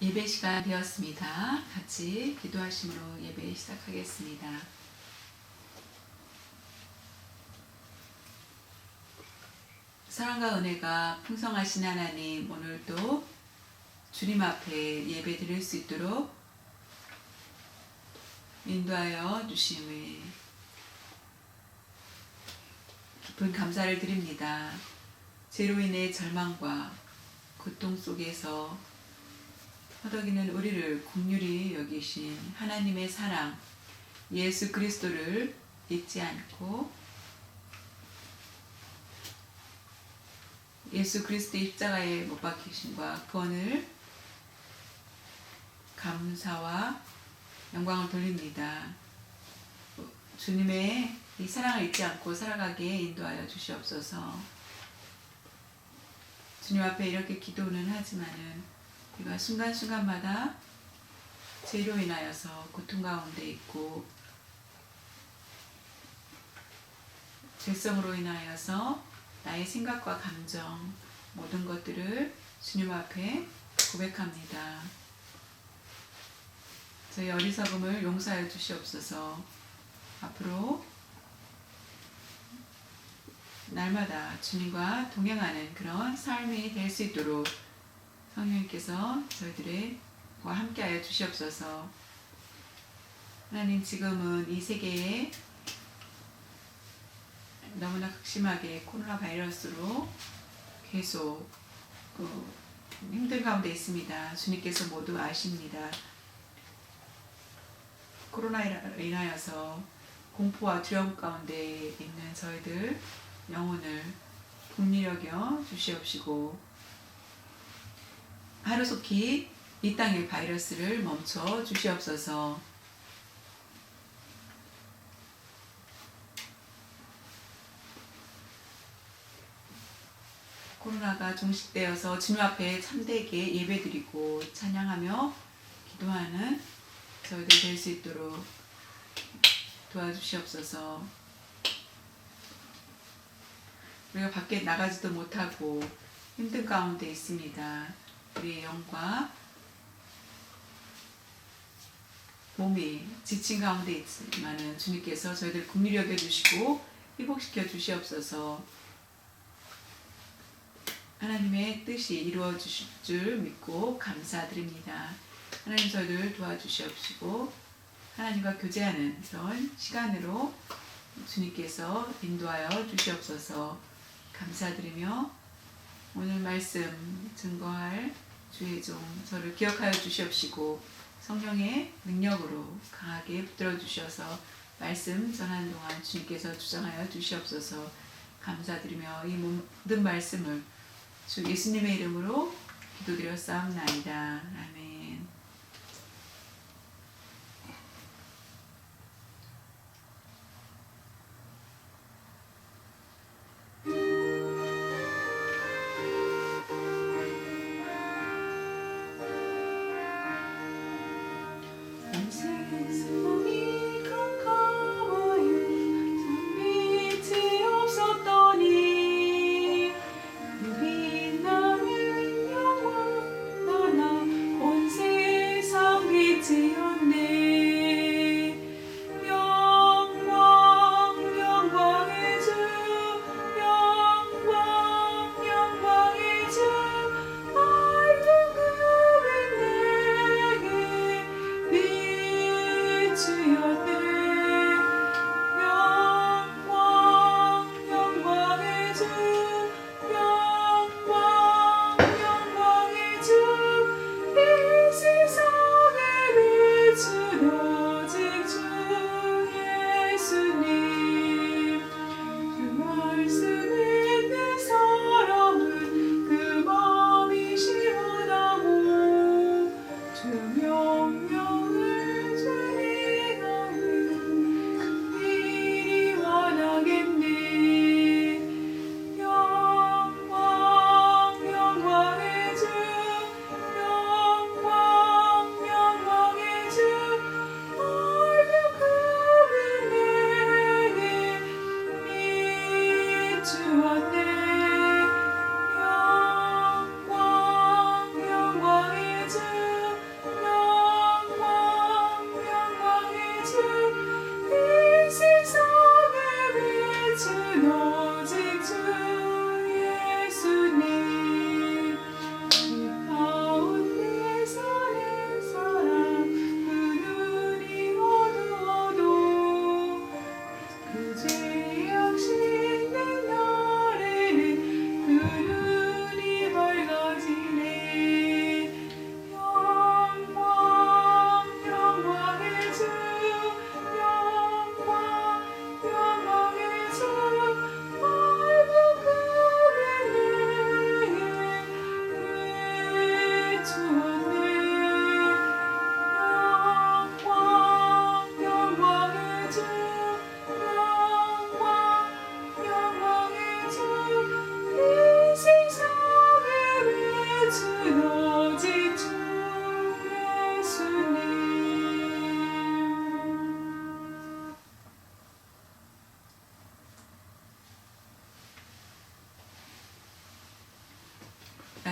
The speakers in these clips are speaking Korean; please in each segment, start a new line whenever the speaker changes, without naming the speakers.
예배 시간 되었습니다. 같이 기도하심으로 예배 시작하겠습니다. 사랑과 은혜가 풍성하신 하나님, 오늘도 주님 앞에 예배 드릴 수 있도록 인도하여 주심에 깊은 감사를 드립니다. 죄로 인해 절망과 고통 속에서 허덕이는 우리를 긍휼히 여기신 하나님의 사랑, 예수 그리스도를 잊지 않고 예수 그리스도의 십자가에 못 박히심과 구원을 감사와 영광을 돌립니다. 주님의 이 사랑을 잊지 않고 살아가게 인도하여 주시옵소서. 주님 앞에 이렇게 기도는 하지만은 우리가 순간순간마다 죄로 인하여서 고통 가운데 있고 죄성으로 인하여서 나의 생각과 감정 모든 것들을 주님 앞에 고백합니다. 저희 어리석음을 용서하여 주시옵소서. 앞으로 날마다 주님과 동행하는 그런 삶이 될 수 있도록 성령님께서 저희들과 함께하여 주시옵소서. 하나님, 지금은 이 세계에 너무나 극심하게 코로나 바이러스로 계속 힘든 가운데 있습니다. 주님께서 모두 아십니다. 코로나로 인하여서 공포와 두려움 가운데 있는 저희들 영혼을 긍휼히 여겨 주시옵시고 하루속히 이 땅의 바이러스를 멈춰 주시옵소서. 코로나가 종식되어서 주님 앞에 참되게 예배드리고 찬양하며 기도하는 저희들 될 수 있도록 도와주시옵소서. 우리가 밖에 나가지도 못하고 힘든 가운데 있습니다. 우리의 영과 몸이 지친 가운데 있지만은 주님께서 저희들 긍휼히 여겨주시고 회복시켜 주시옵소서. 하나님의 뜻이 이루어지실 줄 믿고 감사드립니다. 하나님, 저희들 도와주시옵시고 하나님과 교제하는 그런 시간으로 주님께서 인도하여 주시옵소서. 감사드리며 오늘 말씀 증거할 주의 종 저를 기억하여 주시옵시고 성령의 능력으로 강하게 붙들어 주셔서 말씀 전하는 동안 주님께서 주장하여 주시옵소서. 감사드리며 이 모든 말씀을 주 예수님의 이름으로 기도드렸사옵나이다. 아멘.
주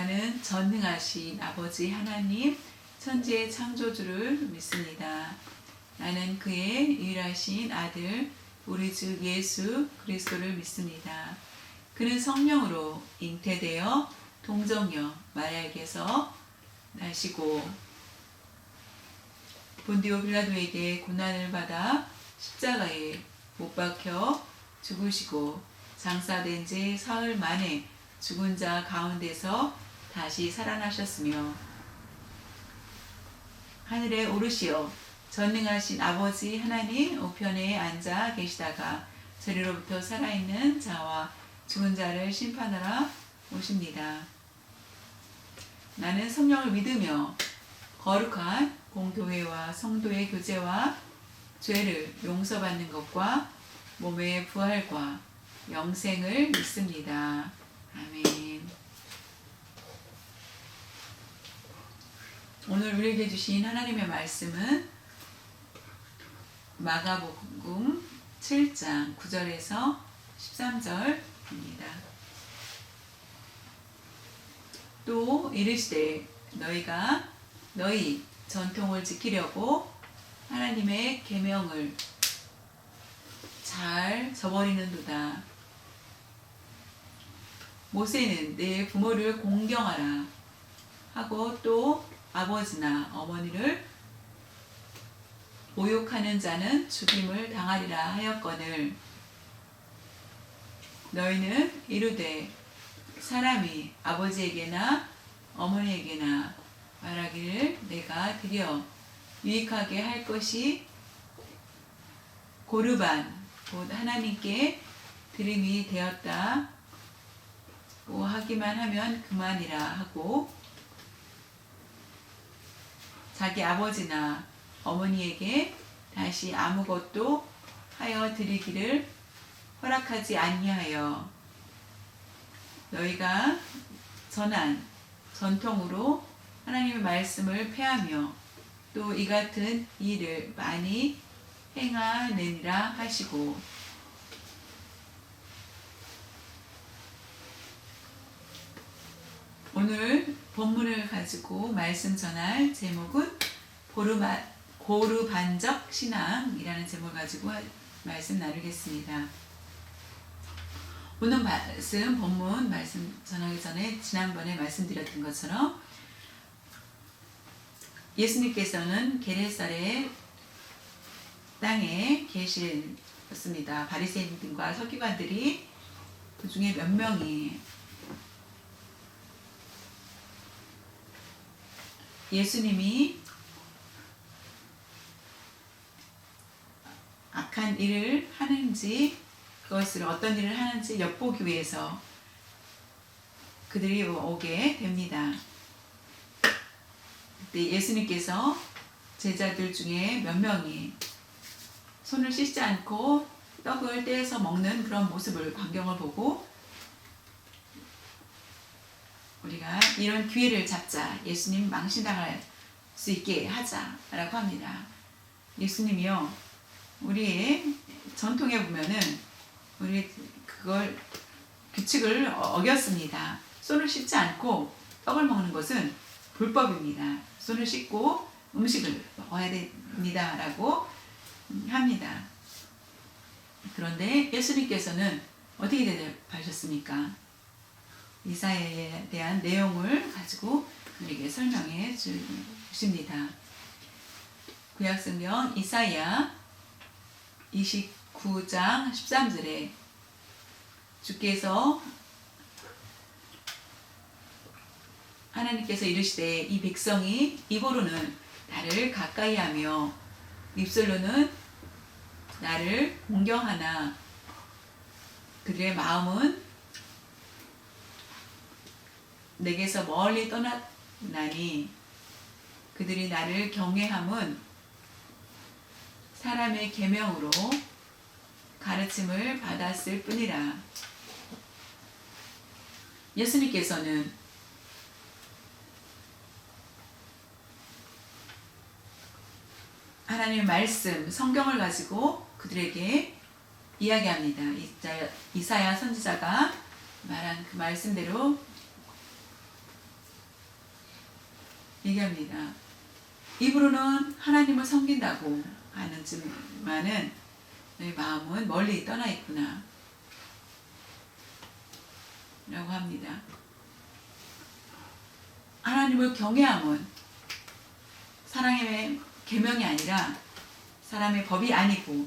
나는 전능하신 아버지 하나님 천지의 창조주를 믿습니다. 나는 그의 유일하신 아들 우리 주 예수 그리스도를 믿습니다. 그는 성령으로 잉태되어 동정녀 마리아에게서 나시고 본디오 빌라도에게 고난을 받아 십자가에 못 박혀 죽으시고 장사된 지 사흘 만에 죽은 자 가운데서 다시 살아나셨으며 하늘에 오르시어 전능하신 아버지 하나님 우편에 앉아 계시다가 저리로부터 살아있는 자와 죽은 자를 심판하러 오십니다. 나는 성령을 믿으며 거룩한 공교회와 성도의 교제와 죄를 용서받는 것과 몸의 부활과 영생을 믿습니다. 아멘. 오늘 우리에게 주신 하나님의 말씀은 마가복음 7장 9절에서 13절입니다. 또 이르시되 너희가 너희 전통을 지키려고 하나님의 계명을 잘 저버리는도다. 모세는 내 부모를 공경하라 하고 또 아버지나 어머니를 모욕하는 자는 죽임을 당하리라 하였거늘 너희는 이르되 사람이 아버지에게나 어머니에게나 말하기를 내가 드려 유익하게 할 것이 고르반 곧 하나님께 드림이 되었다 고 하기만 하면 그만이라 하고 자기 아버지나 어머니에게 다시 아무것도 하여 드리기를 허락하지 아니하여 너희가 전한 전통으로 하나님의 말씀을 폐하며 또 이 같은 일을 많이 행하느니라 하시고 오늘 본문을 가지고 말씀 전할 제목은 고르반적 신앙이라는 제목을 가지고 말씀 나누겠습니다. 오늘 본문 말씀 전하기 전에 지난번에 말씀드렸던 것처럼 예수님께서는 게네사렛 땅에 계셨습니다. 바리새인들과 서기관들이 그 중에 몇 명이 예수님이 악한 일을 하는지 그것을 어떤 일을 하는지 엿보기 위해서 그들이 오게 됩니다. 그때 예수님께서 제자들 중에 몇 명이 손을 씻지 않고 떡을 떼서 먹는 그런 모습을 광경을 보고 우리가 이런 기회를 잡자 예수님 망신당할 수 있게 하자라고 합니다. 예수님이요 우리의 전통에 보면은 우리 그걸 규칙을 어겼습니다. 손을 씻지 않고 떡을 먹는 것은 불법입니다. 손을 씻고 음식을 먹어야 됩니다. 라고 합니다. 그런데 예수님께서는 어떻게 대답하셨습니까? 이사야에 대한 내용을 가지고 우리에게 설명해 주십니다. 구약성경 이사야 29장 13절에 주께서 하나님께서 이르시되 이 백성이 입으로는 나를 가까이하며 입술로는 나를 공경하나 그들의 마음은 내게서 멀리 떠났나니 그들이 나를 경외함은 사람의 계명으로 가르침을 받았을 뿐이라. 예수님께서는 하나님의 말씀, 성경을 가지고 그들에게 이야기합니다. 이사야 선지자가 말한 그 말씀대로 얘기합니다. 입으로는 하나님을 섬긴다고 하는지만은 내 마음은 멀리 떠나 있구나 라고 합니다. 하나님을 경외함은 사랑의 계명이 아니라 사람의 법이 아니고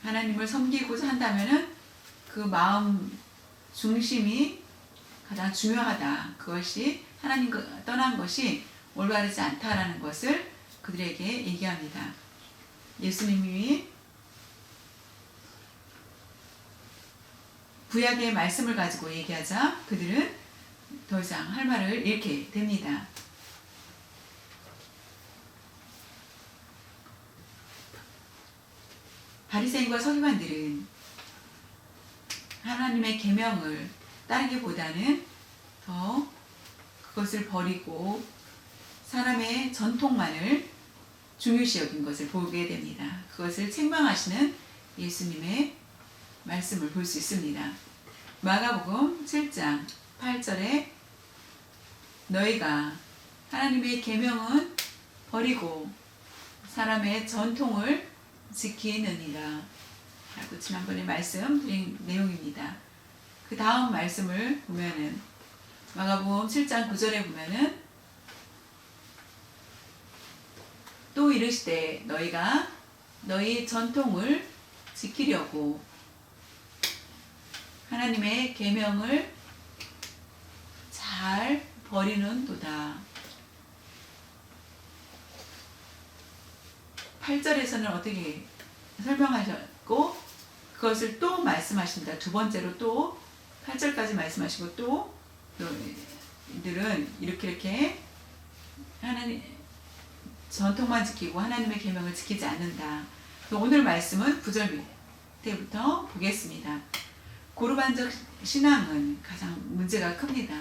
하나님을 섬기고자 한다면은 그 마음 중심이 가장 중요하다. 그것이 하나님과 떠난 것이 올바르지 않다라는 것을 그들에게 얘기합니다. 예수님이 구약의 말씀을 가지고 얘기하자 그들은 더 이상 할 말을 잃게 됩니다. 바리새인과 서기관들은 하나님의 계명을 따르기보다는 더 그것을 버리고 사람의 전통만을 중요시 여긴 것을 보게 됩니다. 그것을 책망하시는 예수님의 말씀을 볼 수 있습니다. 마가복음 7장 8절에 너희가 하나님의 계명은 버리고 사람의 전통을 지키느니라 라고 지난번에 말씀드린 내용입니다. 그 다음 말씀을 보면은 마가복음 7장 9절에 보면은 또 이르시되 너희가 너희 전통을 지키려고 하나님의 계명을 잘 버리는도다. 8절에서는 어떻게 설명하셨고 그것을 또 말씀하십니다. 두 번째로 또 8절까지 말씀하시고 또 이들은 이렇게 하나님 전통만 지키고 하나님의 계명을 지키지 않는다. 오늘 말씀은 9절 때부터 보겠습니다. 고르반적 신앙은 가장 문제가 큽니다.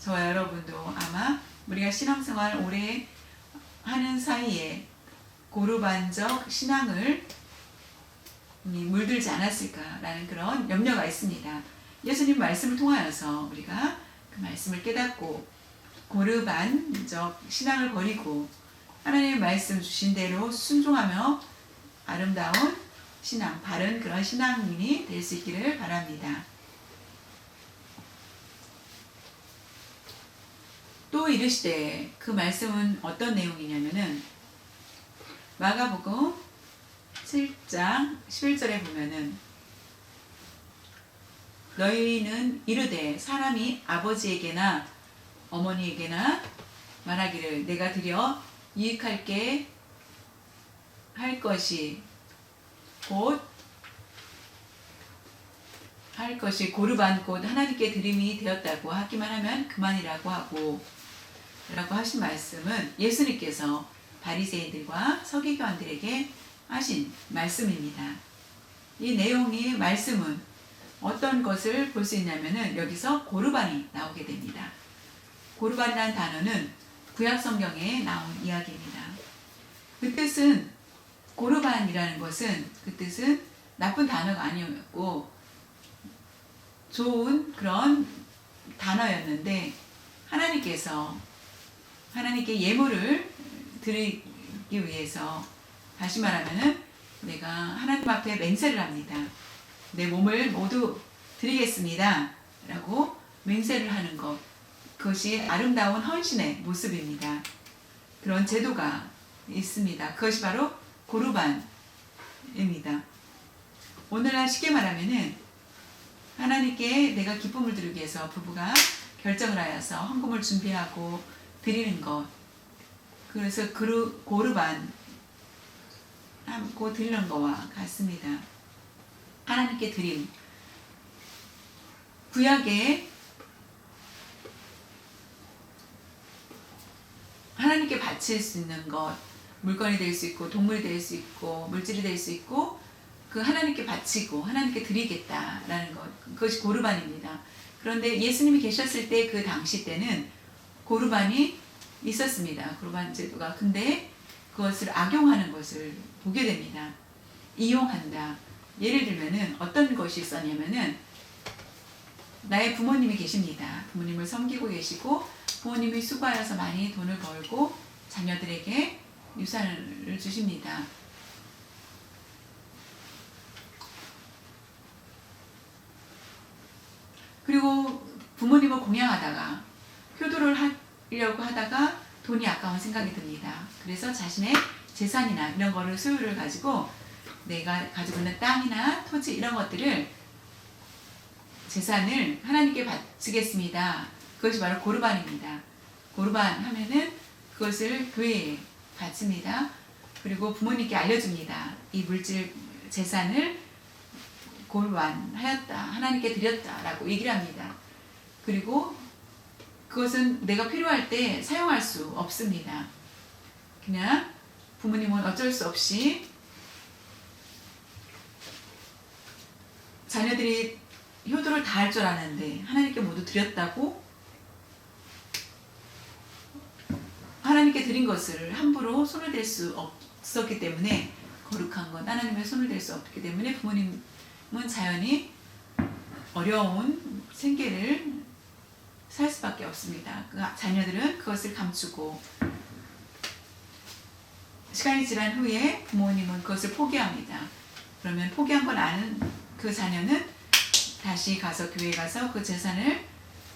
저와 여러분도 아마 우리가 신앙생활 오래 하는 사이에 고르반적 신앙을 물들지 않았을까라는 그런 염려가 있습니다. 예수님 말씀을 통하여서 우리가 그 말씀을 깨닫고 고르반적 신앙을 버리고 하나님의 말씀 주신 대로 순종하며 아름다운 신앙, 바른 그런 신앙인이 될 수 있기를 바랍니다. 또 이르시되 그 말씀은 어떤 내용이냐면은 마가복음 7장 11절에 보면은 너희는 이르되 사람이 아버지에게나 어머니에게나 말하기를 내가 드려 이익할게 할 것이 고르반 곧 하나님께 드림이 되었다고 하기만 하면 그만이라고 하고 라고 하신 말씀은 예수님께서 바리새인들과 서기관들에게 하신 말씀입니다. 이 내용의 말씀은 어떤 것을 볼 수 있냐면은 여기서 고르반이 나오게 됩니다. 고르반이라는 단어는 구약 성경에 나온 이야기입니다. 그 뜻은 고르반이라는 것은 그 뜻은 나쁜 단어가 아니었고 좋은 그런 단어였는데 하나님께 예물을 드리기 위해서 다시 말하면은 내가 하나님 앞에 맹세를 합니다. 내 몸을 모두 드리겠습니다. 라고 맹세를 하는 것. 그것이 아름다운 헌신의 모습입니다. 그런 제도가 있습니다. 그것이 바로 고르반입니다. 오늘날 쉽게 말하면은 하나님께 내가 기쁨을 드리기 위해서 부부가 결정을 하여서 헌금을 준비하고 드리는 것. 그래서 고르반 하고 드리는 것과 같습니다. 하나님께 드림. 구약에 하나님께 바칠 수 있는 것, 물건이 될 수 있고 동물이 될 수 있고 물질이 될 수 있고 그 하나님께 바치고 하나님께 드리겠다라는 것, 그것이 고르반입니다. 그런데 예수님이 계셨을 때 그 당시 때는 고르반이 있었습니다. 고르반 제도가. 근데 그것을 악용하는 것을 보게 됩니다. 이용한다. 예를 들면은 어떤 것이 있었냐면은 나의 부모님이 계십니다. 부모님을 섬기고 계시고 부모님이 수고하여서 많이 돈을 벌고 자녀들에게 유산을 주십니다. 그리고 부모님을 공양하다가 효도를 하려고 하다가 돈이 아까운 생각이 듭니다. 그래서 자신의 재산이나 이런 거를 소유를 가지고 내가 가지고 있는 땅이나 토지 이런 것들을 재산을 하나님께 바치겠습니다. 그것이 바로 고르반입니다. 고르반 하면은 그것을 교회에 바칩니다. 그리고 부모님께 알려줍니다. 이 물질 재산을 고르반하였다. 하나님께 드렸다라고 얘기를 합니다. 그리고 그것은 내가 필요할 때 사용할 수 없습니다. 그냥 부모님은 어쩔 수 없이 자녀들이 효도를 다 할 줄 아는데 하나님께 모두 드렸다고 하나님께 드린 것을 함부로 손을 댈 수 없었기 때문에 거룩한 것 하나님의 손을 댈 수 없기 때문에 부모님은 자연히 어려운 생계를 살 수밖에 없습니다. 그 자녀들은 그것을 감추고 시간이 지난 후에 부모님은 그것을 포기합니다. 그러면 포기한 걸 아는 그 자녀는 다시 가서 교회에 가서 그 재산을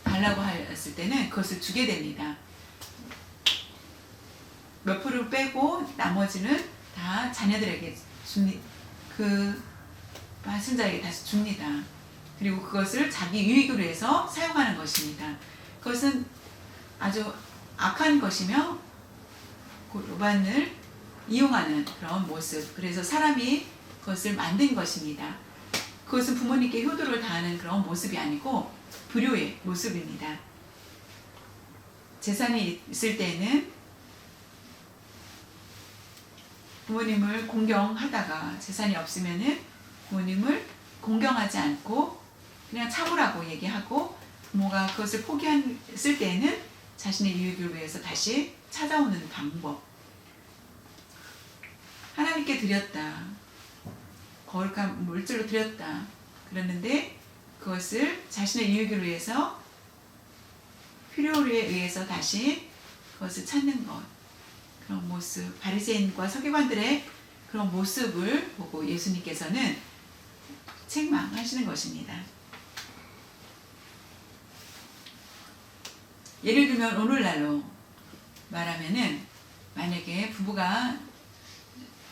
달라고 했을 때는 그것을 주게 됩니다. 몇 프로를 빼고 나머지는 다 자녀들에게 그 받은 자에게 다시 줍니다. 그리고 그것을 자기 유익을 위해서 사용하는 것입니다. 그것은 아주 악한 것이며 고르반을 이용하는 그런 모습. 그래서 사람이 그것을 만든 것입니다. 그것은 부모님께 효도를 다하는 그런 모습이 아니고 불효의 모습입니다. 재산이 있을 때는 부모님을 공경하다가 재산이 없으면은 부모님을 공경하지 않고 그냥 참으라고 얘기하고 부모가 그것을 포기했을 때에는 자신의 유익을 위해서 다시 찾아오는 방법. 하나님께 드렸다. 거룩한 물질로 드렸다. 그랬는데 그것을 자신의 유익을 위해서 필요에 의해서 다시 그것을 찾는 것. 그런 모습. 바리새인과 서기관들의 그런 모습을 보고 예수님께서는 책망하시는 것입니다. 예를 들면 오늘날로 말하면은 만약에 부부가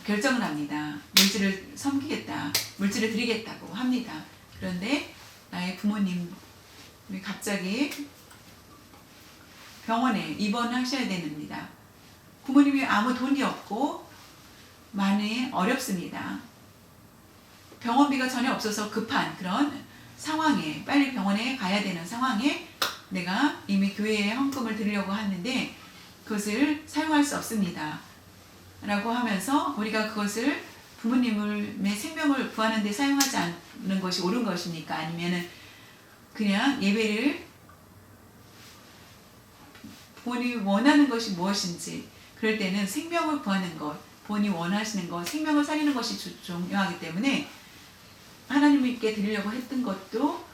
결정을 합니다. 물질을 섬기겠다, 물질을 드리겠다고 합니다. 그런데 나의 부모님이 갑자기 병원에 입원하셔야 됩니다. 부모님이 아무 돈이 없고 많이 어렵습니다. 병원비가 전혀 없어서 급한 그런 상황에 빨리 병원에 가야 되는 상황에 내가 이미 교회에 헌금을 드리려고 하는데 그것을 사용할 수 없습니다. 라고 하면서 우리가 그것을 부모님의 생명을 구하는 데 사용하지 않는 것이 옳은 것입니까? 아니면은 그냥 예배를 본인이 원하는 것이 무엇인지 그럴 때는 생명을 구하는 것, 본인이 원하시는 것, 생명을 살리는 것이 중요하기 때문에 하나님께 드리려고 했던 것도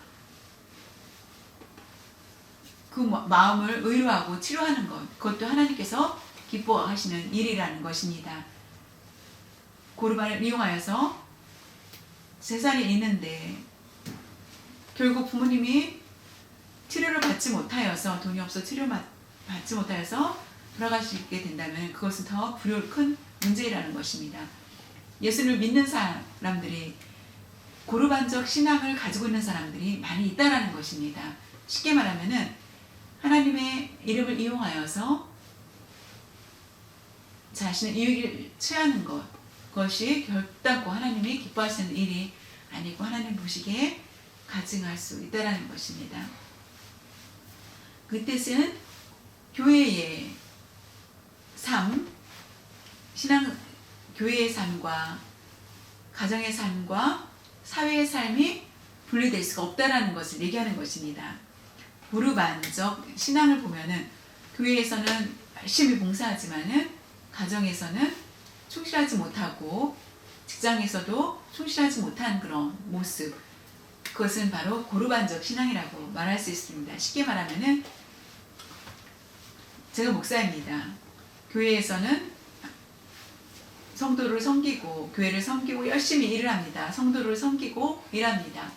그 마음을 의로하고 치료하는 것, 그것도 하나님께서 기뻐하시는 일이라는 것입니다. 고르반을 이용하여서 재산이 있는데 결국 부모님이 치료를 받지 못하여서 돈이 없어 받지 못하여서 돌아가시게 된다면 그것은 더 큰 문제라는 것입니다. 예수를 믿는 사람들이 고르반적 신앙을 가지고 있는 사람들이 많이 있다라는 것입니다. 쉽게 말하면은 하나님의 이름을 이용하여서 자신의 이익을 취하는 것, 그것이 결단코 하나님이 기뻐하시는 일이 아니고 하나님 보시기에 가증할 수 있다라는 것입니다. 그 뜻은 교회의 삶, 교회의 삶과 가정의 삶과 사회의 삶이 분리될 수가 없다라는 것을 얘기하는 것입니다. 고르반적 신앙을 보면은 교회에서는 열심히 봉사하지만은 가정에서는 충실하지 못하고 직장에서도 충실하지 못한 그런 모습. 그것은 바로 고르반적 신앙이라고 말할 수 있습니다. 쉽게 말하면은 제가 목사입니다. 교회에서는 성도를 섬기고 교회를 섬기고 열심히 일을 합니다. 성도를 섬기고 일합니다.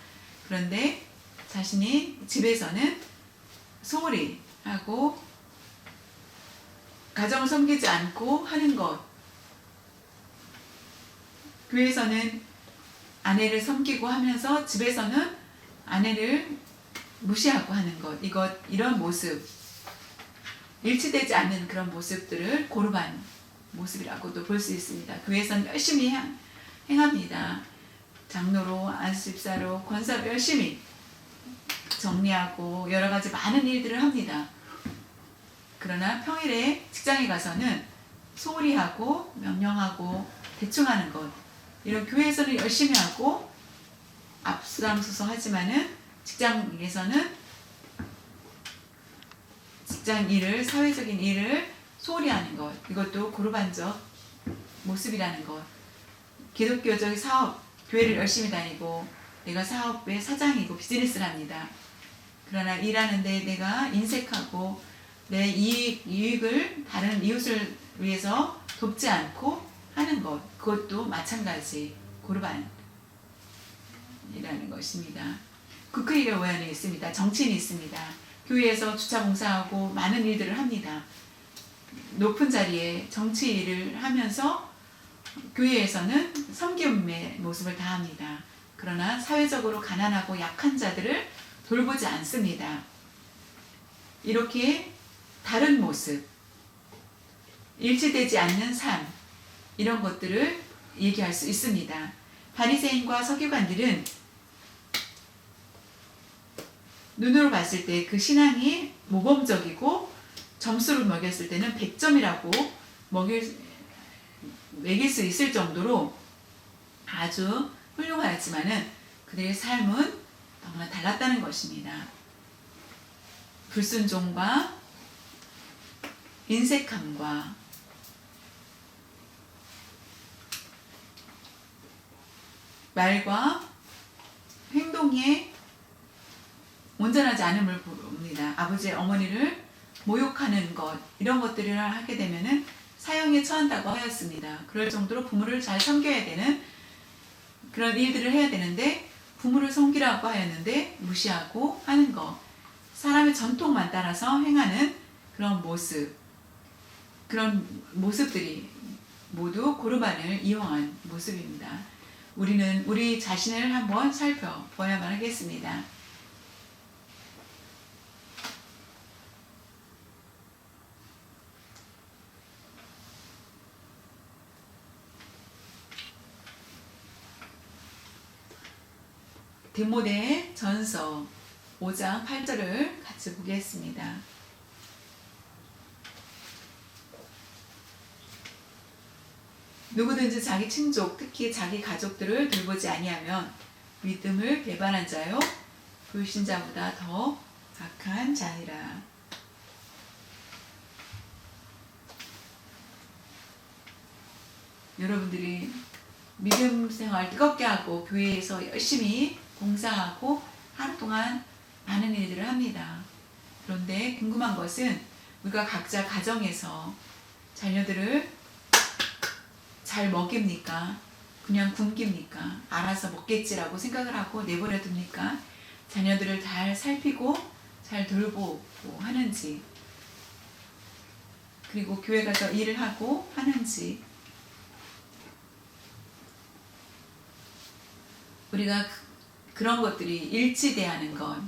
그런데 자신이 집에서는 소홀히 하고 가정을 섬기지 않고 하는 것, 교회에서는 아내를 섬기고 하면서 집에서는 아내를 무시하고 하는 것, 이런 모습, 일치되지 않는 그런 모습들을 고르반 모습이라고도 볼 수 있습니다. 교회에서는 열심히 행합니다. 장로로, 안수집사로, 권사로 열심히 정리하고 여러 가지 많은 일들을 합니다. 그러나 평일에 직장에 가서는 소홀히 하고 명령하고 대충 하는 것, 이런 교회에서는 열심히 하고 앞서가면서 하지만은 직장에서는 직장 일을, 사회적인 일을 소홀히 하는 것, 이것도 고르반적 모습이라는 것. 기독교적 사업, 교회를 열심히 다니고 내가 사업의 사장이고 비즈니스를 합니다. 그러나 일하는데 내가 인색하고 내 이익을 다른 이웃을 위해서 돕지 않고 하는 것, 그것도 마찬가지 고르반이라는 것입니다. 국회의원이 있습니다. 정치인이 있습니다. 교회에서 주차 봉사하고 많은 일들을 합니다. 높은 자리에 정치 일을 하면서 교회에서는 섬김의 모습을 다합니다. 그러나 사회적으로 가난하고 약한 자들을 돌보지 않습니다. 이렇게 다른 모습, 일치되지 않는 삶, 이런 것들을 얘기할 수 있습니다. 바리새인과 서기관들은 눈으로 봤을 때 그 신앙이 모범적이고 점수를 매겼을 때는 100점이라고 매길 수 있을 정도로 아주 훌륭하였지만은 그들의 삶은 너무나 달랐다는 것입니다. 불순종과 인색함과 말과 행동에 온전하지 않음을 봅니다. 아버지의 어머니를 모욕하는 것, 이런 것들을 하게 되면은 사형에 처한다고 하였습니다. 그럴 정도로 부모를 잘 섬겨야 되는 그런 일들을 해야 되는데 부모를 섬기라고 하였는데 무시하고 하는 것, 사람의 전통만 따라서 행하는 그런 모습, 그런 모습들이 모두 고르반을 이용한 모습입니다. 우리는 우리 자신을 한번 살펴봐야만 하겠습니다. 디모데 전서 5장 8절을 같이 보겠습니다. 누구든지 자기 친족, 특히 자기 가족들을 돌보지 아니하면 믿음을 배반한 자요 불신자보다 더 악한 자니라. 여러분들이 믿음 생활 뜨겁게 하고 교회에서 열심히 봉사하고 하루 동안 많은 일들을 합니다. 그런데 궁금한 것은 우리가 각자 가정에서 자녀들을 잘 먹입니까? 그냥 굶깁니까? 알아서 먹겠지라고 생각을 하고 내버려 둡니까? 자녀들을 잘 살피고 잘 돌보고 하는지, 그리고 교회 가서 일을 하고 하는지, 우리가 그런 것들이 일치되어야하는 것,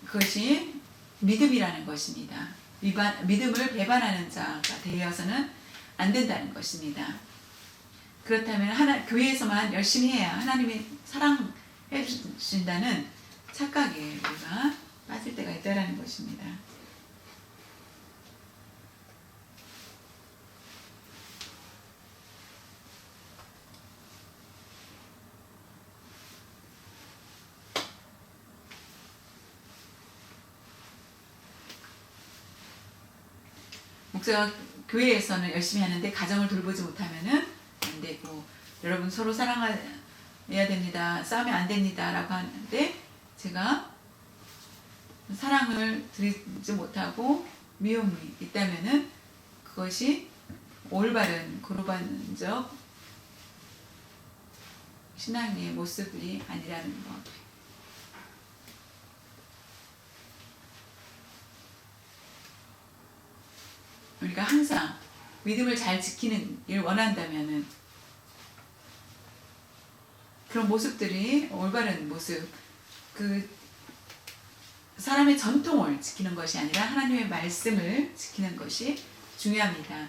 그것이 믿음이라는 것입니다. 믿음을 배반하는 자가 되어서는 안 된다는 것입니다. 그렇다면 교회에서만 열심히 해야 하나님이 사랑해 주신다는 착각에 우리가 빠질 때가 있다는 것입니다. 목사가 교회에서는 열심히 하는데 가정을 돌보지 못하면은 안 되고, 여러분 서로 해야 됩니다. 싸우면 안 됩니다. 라고 하는데 제가 사랑을 드리지 못하고 미움이 있다면은 그것이 올바른 고르반적 신앙의 모습이 아니라는 것. 우리가 항상 믿음을 잘 지키는 일 원한다면은 그런 모습들이 올바른 모습, 그 사람의 전통을 지키는 것이 아니라 하나님의 말씀을 지키는 것이 중요합니다.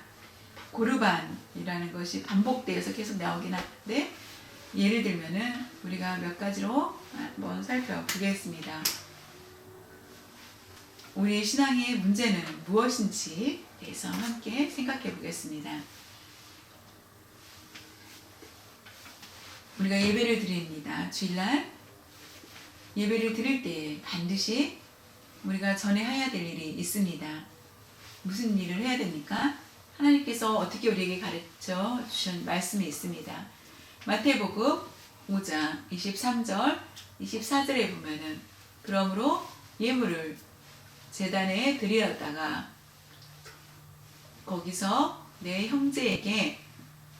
고르반이라는 것이 반복되어서 계속 나오긴 하는데 예를 들면은 우리가 몇 가지로 한번 살펴보겠습니다. 우리 신앙의 문제는 무엇인지 대해서 함께 생각해 보겠습니다. 우리가 예배를 드립니다. 주일날 예배를 드릴 때 반드시 우리가 전해야 될 일이 있습니다. 무슨 일을 해야 됩니까? 하나님께서 어떻게 우리에게 가르쳐 주신 말씀이 있습니다. 마태복음 5장 23절 24절에 보면은 그러므로 예물을 제단에 드리었다가 거기서 내 형제에게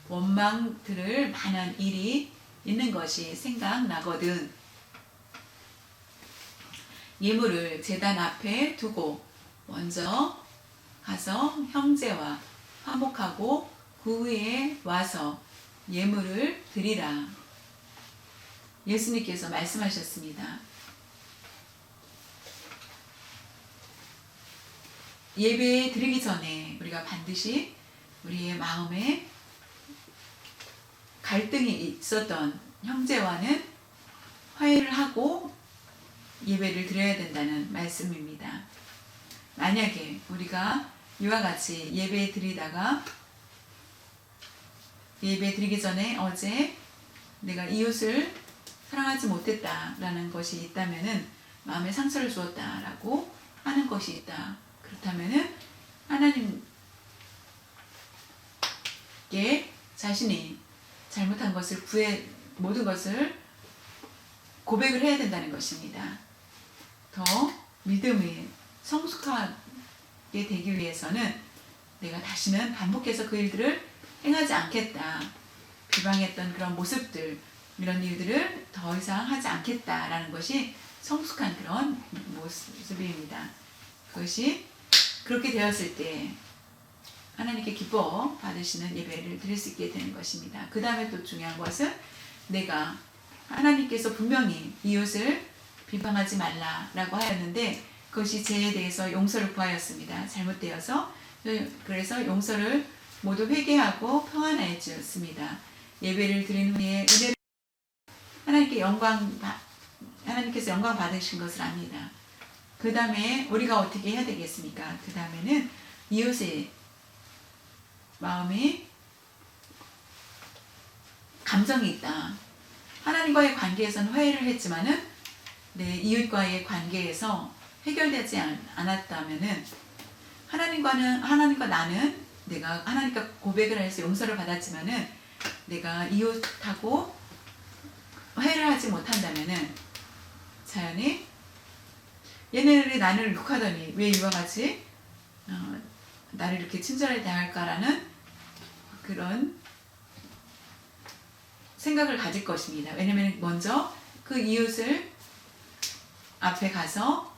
원망 들을 만한 일이 있는 것이 생각나거든. 예물을 제단 앞에 두고 먼저 가서 형제와 화목하고 그 후에 와서 예물을 드리라. 예수님께서 말씀하셨습니다. 예배 드리기 전에 우리가 반드시 우리의 마음에 갈등이 있었던 형제와는 화해를 하고 예배를 드려야 된다는 말씀입니다. 만약에 우리가 이와 같이 예배 드리다가 예배 드리기 전에 어제 내가 이웃을 사랑하지 못했다라는 것이 있다면은 마음에 상처를 주었다라고 하는 것이 있다. 그렇다면은 하나님께 자신이 잘못한 것을 모든 것을 고백을 해야 된다는 것입니다. 더 믿음이 성숙하게 되기 위해서는 내가 다시는 반복해서 그 일들을 행하지 않겠다. 비방했던 그런 모습들, 이런 일들을 더 이상 하지 않겠다라는 것이 성숙한 그런 모습입니다. 그것이 그렇게 되었을 때 하나님께 기뻐 받으시는 예배를 드릴 수 있게 되는 것입니다. 그 다음에 또 중요한 것은 내가 하나님께서 분명히 이웃을 비방하지 말라라고 하였는데 그것이 죄에 대해서 용서를 구하였습니다. 잘못되어서 그래서 용서를 모두 회개하고 평안해 주었습니다. 예배를 드린 후에 은혜를 하나님께서 영광 받으신 것을 압니다. 그 다음에 우리가 어떻게 해야 되겠습니까? 그 다음에는 이웃의 마음이 감정이 있다. 하나님과의 관계에서는 화해를 했지만은 내 이웃과의 관계에서 해결되지 않았다면은 하나님과 나는 내가 하나님과 고백을 해서 용서를 받았지만은 내가 이웃하고 화해를 하지 못한다면은 자연히 얘네들이 나를 욕하더니 왜 이와 같이 나를 이렇게 친절하게 대할까라는 그런 생각을 가질 것입니다. 왜냐하면 먼저 그 이웃을 앞에 가서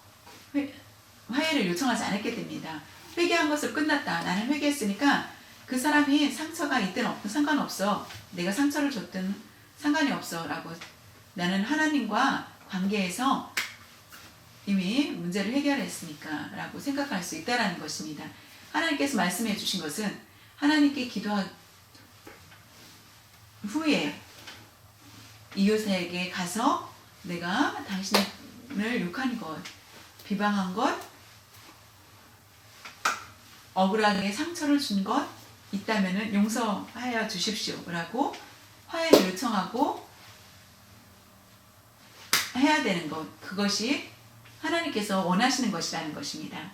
화해를 요청하지 않았기 때문이다. 회개한 것으로 끝났다. 나는 회개했으니까 그 사람이 상처가 있든 없든 상관없어. 내가 상처를 줬든 상관이 없어. 라고 나는 하나님과 관계에서 이미 문제를 해결했으니까 라고 생각할 수 있다는 것입니다. 하나님께서 말씀해 주신 것은 하나님께 기도한 후에 이웃에게 가서 내가 당신을 욕한 것, 비방한 것, 억울하게 상처를 준 것 있다면 용서하여 주십시오 라고 화해를 요청하고 해야 되는 것, 그것이 하나님께서 원하시는 것이라는 것입니다.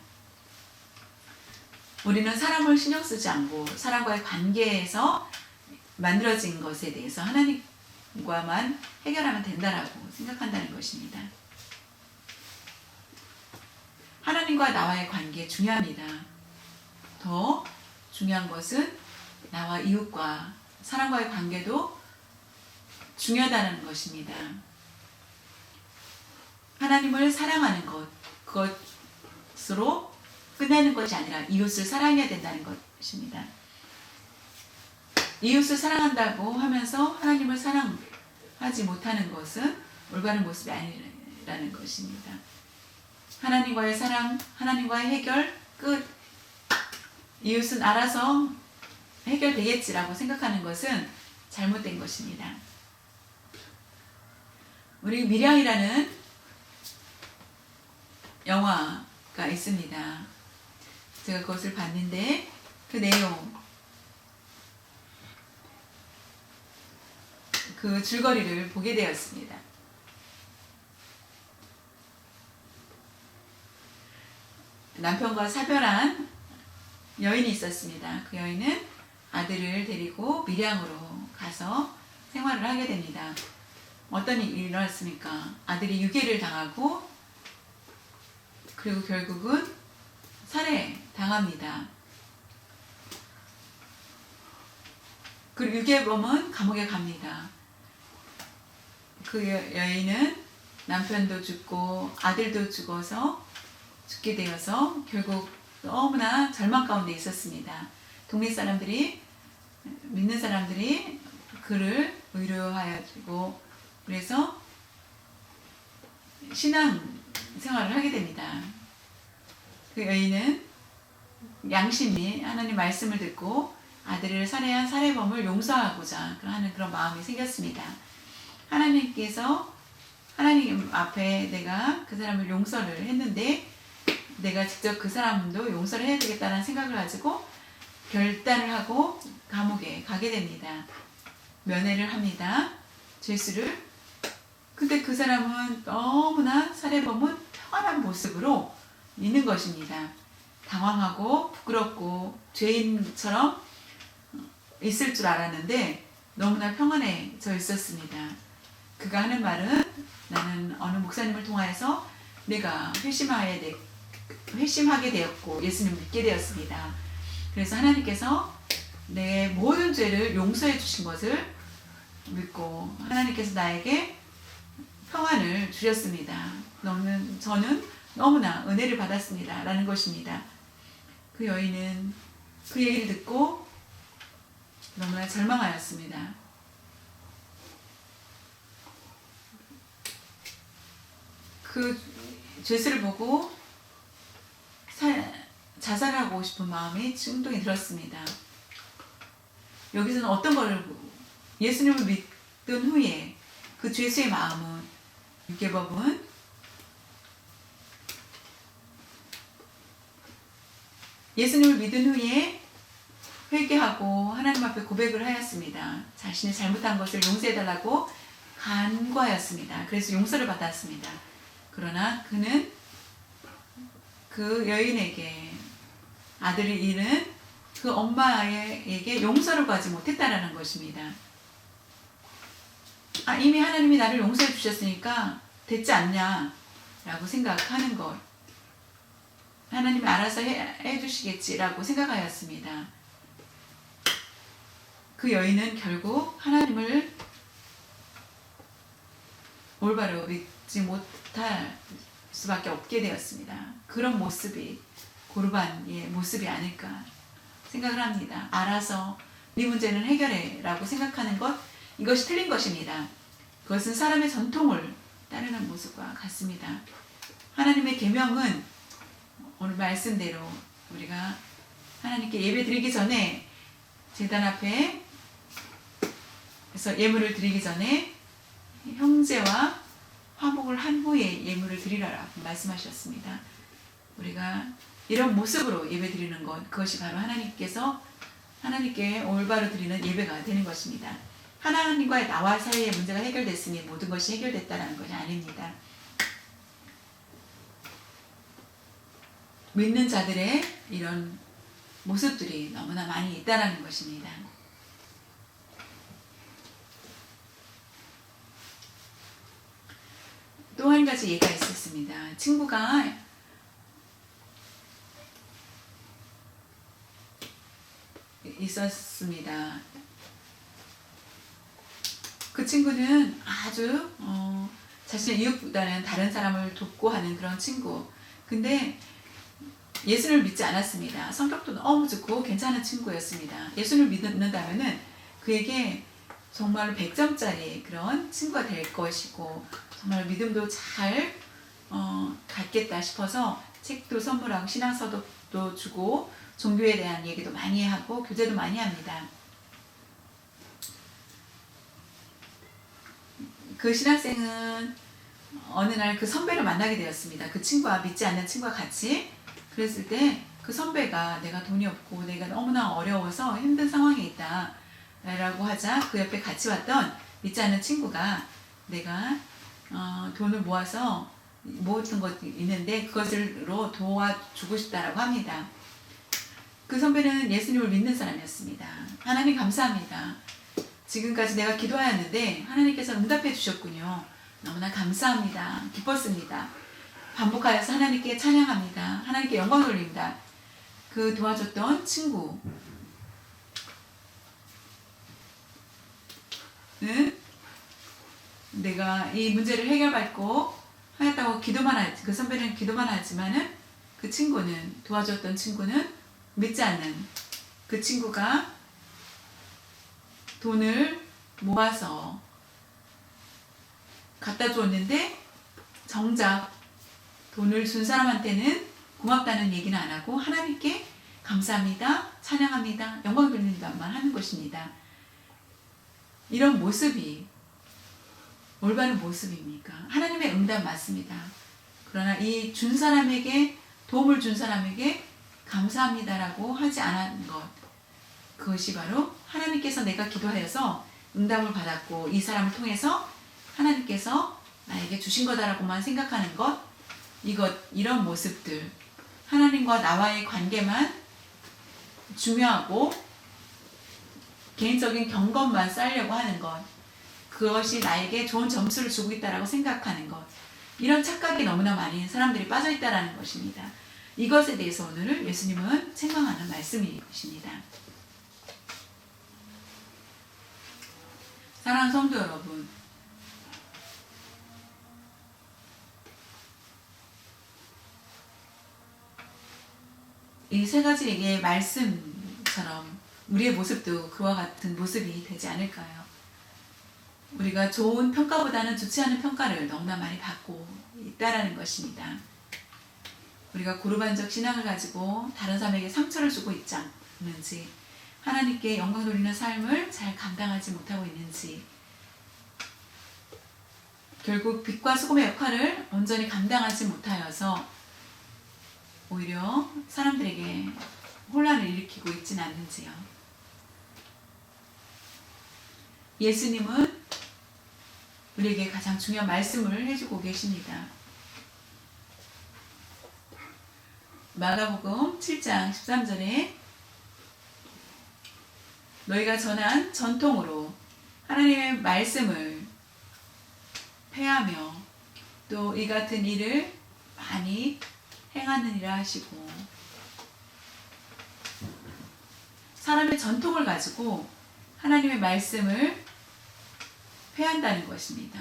우리는 사람을 신경 쓰지 않고 사람과의 관계에서 만들어진 것에 대해서 하나님께 하나님과만 해결하면 된다라고 생각한다는 것입니다. 하나님과 나와의 관계 중요합니다. 더 중요한 것은 나와 이웃과 사람과의 관계도 중요하다는 것입니다. 하나님을 사랑하는 그것으로 끝나는 것이 아니라 이웃을 사랑해야 된다는 것입니다. 이웃을 사랑한다고 하면서 하나님을 사랑하지 못하는 것은 올바른 모습이 아니라는 것입니다. 하나님과의 사랑, 하나님과의 해결, 끝. 이웃은 알아서 해결되겠지라고 생각하는 것은 잘못된 것입니다. 우리 미량이라는 영화가 있습니다. 제가 그것을 봤는데 그 내용, 그 줄거리를 보게 되었습니다. 남편과 사별한 여인이 있었습니다. 그 여인은 아들을 데리고 밀양으로 가서 생활을 하게 됩니다. 어떤 일이 일어났습니까? 아들이 유괴를 당하고 그리고 결국은 살해당합니다. 그 유괴범은 감옥에 갑니다. 그 여인은 남편도 죽고 아들도 죽어서 죽게 되어서 결국 너무나 절망 가운데 있었습니다. 동네 사람들이, 믿는 사람들이 그를 위로하여주고 그래서 신앙 생활을 하게 됩니다. 그 여인은 양심이 하나님 말씀을 듣고 아들을 살해한 살해범을 용서하고자 하는 그런 마음이 생겼습니다. 하나님께서 하나님 앞에 내가 그 사람을 용서를 했는데 내가 직접 그 사람도 용서를 해야 되겠다는 생각을 가지고 결단을 하고 감옥에 가게 됩니다. 면회를 합니다. 죄수를. 근데 그 사람은 너무나 살해범은 평안한 모습으로 있는 것입니다. 당황하고 부끄럽고 죄인처럼 있을 줄 알았는데 너무나 평안해져 있었습니다. 그가 하는 말은 나는 어느 목사님을 통하여서 내가 회심하게 되었고 예수님을 믿게 되었습니다. 그래서 하나님께서 내 모든 죄를 용서해 주신 것을 믿고 하나님께서 나에게 평안을 주셨습니다. 저는 너무나 은혜를 받았습니다. 라는 것입니다. 그 여인은 그 얘기를 듣고 너무나 절망하였습니다. 그 죄수를 보고 자살하고 싶은 마음이 충동이 들었습니다. 여기서는 어떤 거를 예수님을 믿은 후에 그 죄수의 마음은 유괴범은 예수님을 믿은 후에 회개하고 하나님 앞에 고백을 하였습니다. 자신이 잘못한 것을 용서해달라고 간구하였습니다. 그래서 용서를 받았습니다. 그러나 그는 그 여인에게 아들을 잃은 그 엄마에게 용서를 구하지 못했다라는 것입니다. 이미 하나님이 나를 용서해 주셨으니까 됐지 않냐라고 생각하는 것. 하나님이 알아서 해주시겠지라고 생각하였습니다. 그 여인은 결국 하나님을 올바로 믿지 못할 수밖에 없게 되었습니다. 그런 모습이 고르반의 모습이 아닐까 생각을 합니다. 알아서 네 문제는 해결해 라고 생각하는 것, 이것이 틀린 것입니다. 그것은 사람의 전통을 따르는 모습과 같습니다. 하나님의 계명은 오늘 말씀대로 우리가 하나님께 예배 드리기 전에 제단 앞에 그래서 예물을 드리기 전에 형제와 화목을 한 후에 예물을 드리라라고 말씀하셨습니다. 우리가 이런 모습으로 예배 드리는 것, 그것이 바로 하나님께 올바로 드리는 예배가 되는 것입니다. 하나님과 나와 사이의 문제가 해결됐으니 모든 것이 해결됐다는 것이 아닙니다. 믿는 자들의 이런 모습들이 너무나 많이 있다는 것입니다. 한 가지 예가 있었습니다. 친구가 있었습니다. 그 친구는 아주 자신의 이웃보다는 다른 사람을 돕고 하는 그런 친구. 근데 예수를 믿지 않았습니다. 성격도 너무 좋고 괜찮은 친구였습니다. 예수를 믿는다면은 그에게 정말 100점짜리 그런 친구가 될 것이고 정말 믿음도 잘 갖겠다 싶어서 책도 선물하고 신앙서도 주고 종교에 대한 얘기도 많이 하고 교제도 많이 합니다. 그 신학생은 어느 날 그 선배를 만나게 되었습니다. 그 친구와 믿지 않는 친구와 같이 그랬을 때 그 선배가 내가 돈이 없고 내가 너무나 어려워서 힘든 상황에 있다 라고 하자 그 옆에 같이 왔던 믿지 않는 친구가 내가 돈을 모아서 모았던 것이 있는데 그것으로 도와주고 싶다라고 합니다. 그 선배는 예수님을 믿는 사람이었습니다. 하나님 감사합니다. 지금까지 내가 기도하였는데 하나님께서 응답해 주셨군요. 너무나 감사합니다. 기뻤습니다. 반복하여서 하나님께 찬양합니다. 하나님께 영광 돌립니다. 그 도와줬던 친구는 내가 이 문제를 해결받고 하였다고 기도만 하지, 그 선배는 기도만 하지만은 그 친구는, 도와줬던 친구는 믿지 않는 그 친구가 돈을 모아서 갖다 줬는데 정작 돈을 준 사람한테는 고맙다는 얘기는 안 하고 하나님께 감사합니다, 찬양합니다, 영광 돌린다만 하는 것입니다. 이런 모습이 올바른 모습입니까? 하나님의 응답 맞습니다. 그러나 이 준 사람에게, 도움을 준 사람에게 감사합니다라고 하지 않은 것, 그것이 바로 하나님께서 내가 기도하여서 응답을 받았고 이 사람을 통해서 하나님께서 나에게 주신 거다라고만 생각하는 것, 이런 모습들, 하나님과 나와의 관계만 중요하고 개인적인 경험만 쌓으려고 하는 것, 그것이 나에게 좋은 점수를 주고 있다라고 생각하는 것, 이런 착각이 너무나 많이 사람들이 빠져 있다라는 것입니다. 이것에 대해서 오늘 예수님은 책망하는 말씀이십니다. 사랑하는 성도 여러분, 이 세 가지의 말씀처럼 우리의 모습도 그와 같은 모습이 되지 않을까요? 우리가 좋은 평가보다는 좋지 않은 평가를 너무나 많이 받고 있다라는 것입니다. 우리가 고루반적 신앙을 가지고 다른 사람에게 상처를 주고 있지 않는지, 하나님께 영광 돌리는 삶을 잘 감당하지 못하고 있는지, 결국 빛과 소금의 역할을 온전히 감당하지 못하여서 오히려 사람들에게 혼란을 일으키고 있지는 않는지요. 예수님은 우리에게 가장 중요한 말씀을 해주고 계십니다. 마가복음 7장 13절에 너희가 전한 전통으로 하나님의 말씀을 폐하며 또 이 같은 일을 많이 행하느니라 하시고, 사람의 전통을 가지고 하나님의 말씀을 폐한다는 것입니다.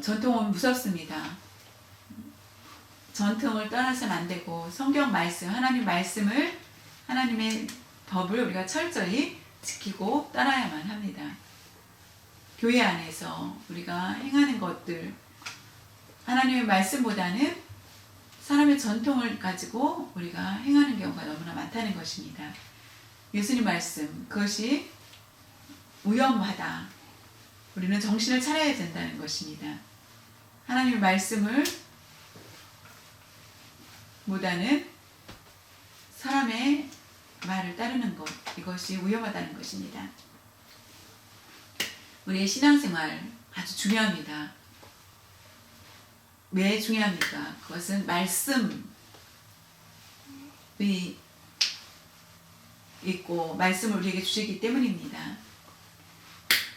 전통은 무섭습니다. 전통을 떠나서는 안 되고 성경 말씀, 하나님 말씀을, 하나님의 법을 우리가 철저히 지키고 따라야만 합니다. 교회 안에서 우리가 행하는 것들, 하나님의 말씀보다는 사람의 전통을 가지고 우리가 행하는 경우가 너무나 많다는 것입니다. 예수님 말씀, 그것이 위험하다. 우리는 정신을 차려야 된다는 것입니다. 하나님의 말씀을 보다는 사람의 말을 따르는 것, 이것이 위험하다는 것입니다. 우리의 신앙생활 아주 중요합니다. 왜 중요합니까? 그것은 말씀이 있고 말씀을 우리에게 주시기 때문입니다.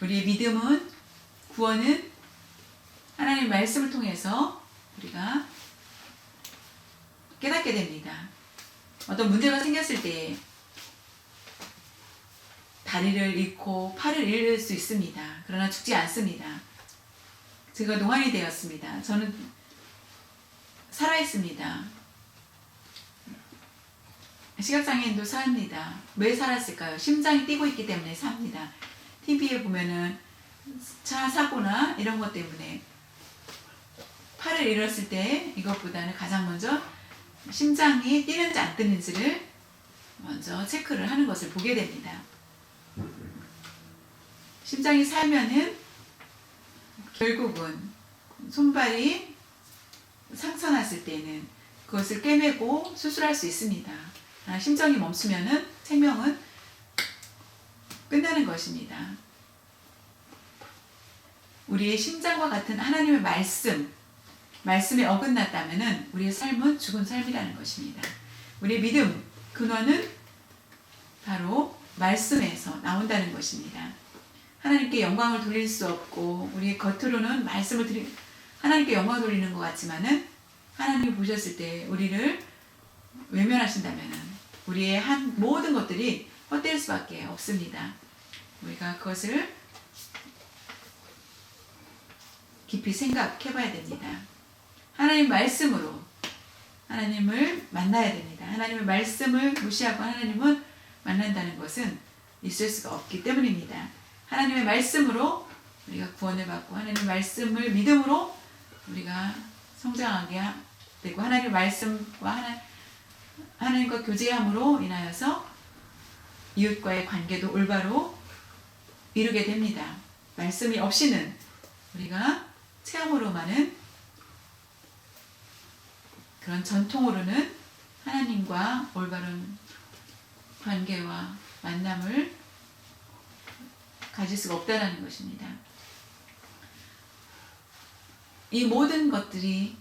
우리의 믿음은, 구원은 하나님의 말씀을 통해서 우리가 깨닫게 됩니다. 어떤 문제가 생겼을 때 다리를 잃고 팔을 잃을 수 있습니다. 그러나 죽지 않습니다. 제가 노안이 되었습니다. 저는 살아있습니다. 시각장애인도 삽니다. 왜 살았을까요? 심장이 뛰고 있기 때문에 삽니다. TV에 보면은 차 사고나 이런 것 때문에 팔을 잃었을 때 이것보다는 가장 먼저 심장이 뛰는지 안 뛰는지를 먼저 체크를 하는 것을 보게 됩니다. 심장이 살면은 결국은 손발이 상처 났을 때는 그것을 꿰매고 수술할 수 있습니다. 심장이 멈추면은 생명은 끝나는 것입니다. 우리의 심장과 같은 하나님의 말씀에 어긋났다면은 우리의 삶은 죽은 삶이라는 것입니다. 우리의 믿음 근원은 바로 말씀에서 나온다는 것입니다. 하나님께 영광을 돌릴 수 없고 우리의 겉으로는 하나님께 영광을 돌리는 것 같지만은 하나님이 보셨을 때 우리를 외면하신다면은 우리의 모든 것들이 헛될 수밖에 없습니다. 우리가 그것을 깊이 생각해봐야 됩니다. 하나님 말씀으로 하나님을 만나야 됩니다. 하나님의 말씀을 무시하고 하나님을 만난다는 것은 있을 수가 없기 때문입니다. 하나님의 말씀으로 우리가 구원을 받고 하나님의 말씀을 믿음으로 우리가 성장하게 되고 하나님의 말씀과 하나님과 교제함으로 인하여서 이웃과의 관계도 올바로 이루게 됩니다. 말씀이 없이는 우리가 체험으로만은 그런 전통으로는 하나님과 올바른 관계와 만남을 가질 수가 없다는 것입니다. 이 모든 것들이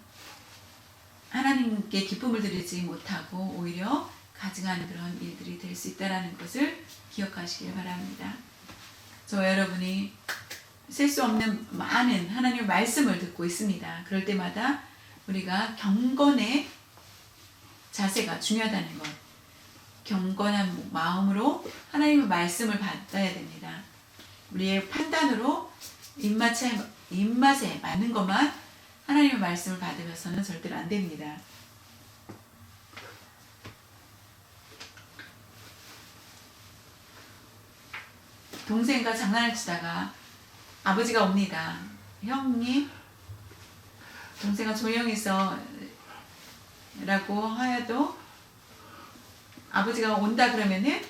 하나님께 기쁨을 드리지 못하고 오히려 가증하는 그런 일들이 될 수 있다는 것을 기억하시길 바랍니다. 저와 여러분이 셀 수 없는 많은 하나님의 말씀을 듣고 있습니다. 그럴 때마다 우리가 경건의 자세가 중요하다는 것, 경건한 마음으로 하나님의 말씀을 받아야 됩니다. 우리의 판단으로 입맛에 맞는 것만 하나님의 말씀을 받으면서는 절대로 안 됩니다. 동생과 장난을 치다가 아버지가 옵니다. 형님, 동생아 조용히 있어 라고 하여도 아버지가 온다 그러면은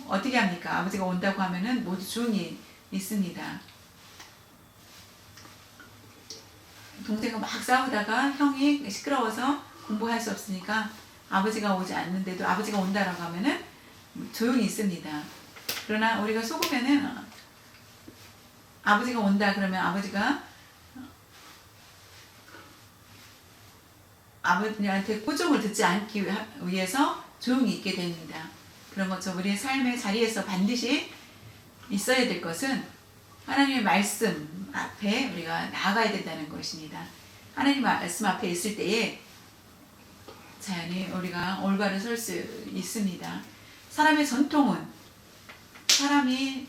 어떻게 합니까? 아버지가 온다고 하면은 모두 조용히 있습니다. 동생과 막 싸우다가 형이 시끄러워서 공부할 수 없으니까 아버지가 오지 않는데도 아버지가 온다라고 하면은 조용히 있습니다. 그러나 우리가 속으면은 아버지가 온다 그러면 아버지가 아버지한테 꾸중을 듣지 않기 위해서 조용히 있게 됩니다. 그런 것처럼 우리의 삶의 자리에서 반드시 있어야 될 것은 하나님의 말씀 앞에 우리가 나아가야 된다는 것입니다. 하나님의 말씀 앞에 있을 때에 자연히 우리가 올바로 설 수 있습니다. 사람의 전통은 사람이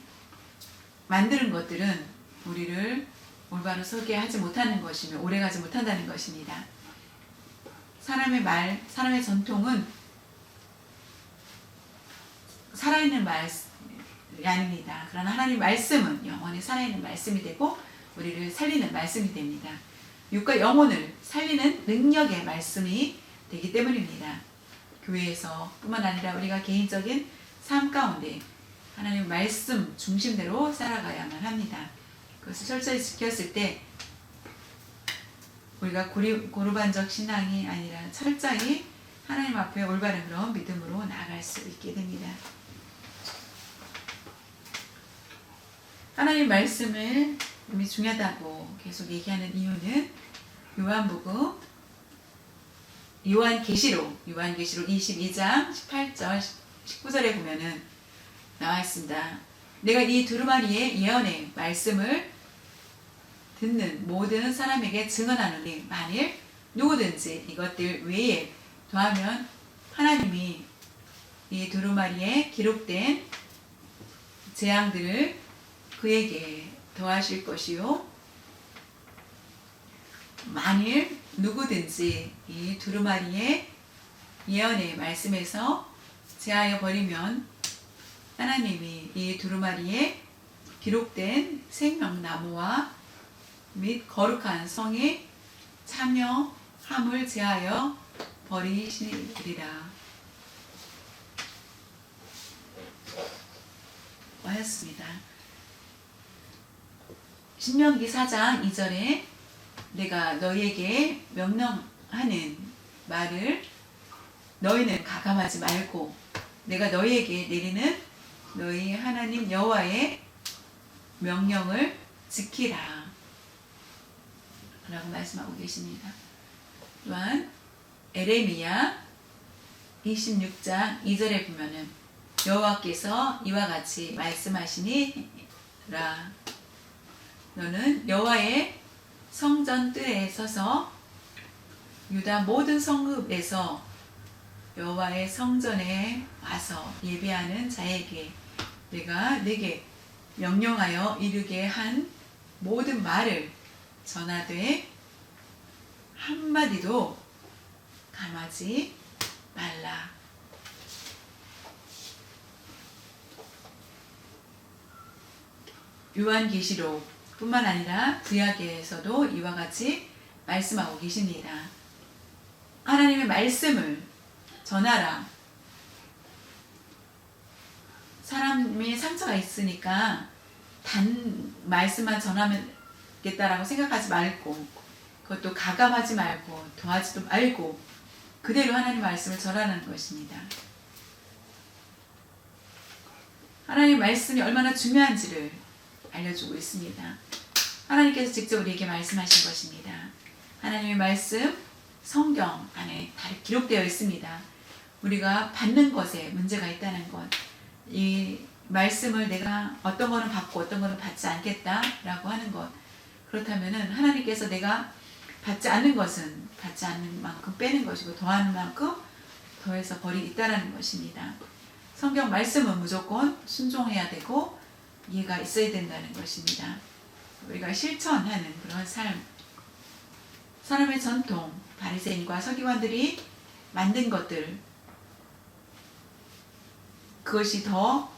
만드는 것들은 우리를 올바로 서게 하지 못하는 것이며 오래가지 못한다는 것입니다. 사람의 말, 사람의 전통은 살아있는 말씀이 아닙니다. 그러나 하나님 말씀은 영원히 살아있는 말씀이 되고 우리를 살리는 말씀이 됩니다. 육과 영혼을 살리는 능력의 말씀이 되기 때문입니다. 교회에서 뿐만 아니라 우리가 개인적인 삶 가운데 하나님 말씀 중심대로 살아가야만 합니다. 그것을 철저히 지켰을 때 우리가 고루반적 신앙이 아니라 철저히 하나님 앞에 올바른 그런 믿음으로 나아갈 수 있게 됩니다. 하나님 말씀을 중요하다고 계속 얘기하는 이유는 요한계시록 22장 18절 19절에 보면은 나와 있습니다. 내가 이 두루마리의 예언의 말씀을 듣는 모든 사람에게 증언하노니 만일 누구든지 이것들 외에 더하면 하나님이 이 두루마리에 기록된 재앙들을 그에게 더하실 것이요 만일 누구든지 이 두루마리의 예언의 말씀에서 제하여 버리면 하나님이 이 두루마리에 기록된 생명나무와 및 거룩한 성에 참여함을 제하여 버리시리라 하였습니다. 신명기 4장 2절에 내가 너희에게 명령하는 말을 너희는 가감하지 말고 내가 너희에게 내리는 너희 하나님 여호와의 명령을 지키라 라고 말씀하고 계십니다. 또한 에레미야 26장 2절에 보면은 여호와께서 이와 같이 말씀하시니라 너는 여호와의 성전 뜰에 서서 유다 모든 성읍에서 여호와의 성전에 와서 예배하는 자에게 내가 네게 명령하여 이르게 한 모든 말을 전하되 한마디도 감하지 말라. 요한계시록 뿐만 아니라 구약에서도 이와 같이 말씀하고 계십니다. 하나님의 말씀을 전하라. 사람이 상처가 있으니까 단 말씀만 전하겠다라고 생각하지 말고 그것도 가감하지 말고 더하지도 말고 그대로 하나님 말씀을 전하는 것입니다. 하나님 말씀이 얼마나 중요한지를 알려주고 있습니다. 하나님께서 직접 우리에게 말씀하신 것입니다. 하나님의 말씀 성경 안에 다 기록되어 있습니다. 우리가 받는 것에 문제가 있다는 것, 이 말씀을 내가 어떤 거는 받고 어떤 거는 받지 않겠다라고 하는 것, 그렇다면은 하나님께서 내가 받지 않는 것은 받지 않는 만큼 빼는 것이고 더하는 만큼 더해서 버리겠다라는 것입니다. 성경 말씀은 무조건 순종해야 되고 이해가 있어야 된다는 것입니다. 우리가 실천하는 그런 삶, 사람의 전통, 바리새인과 서기관들이 만든 것들, 그것이 더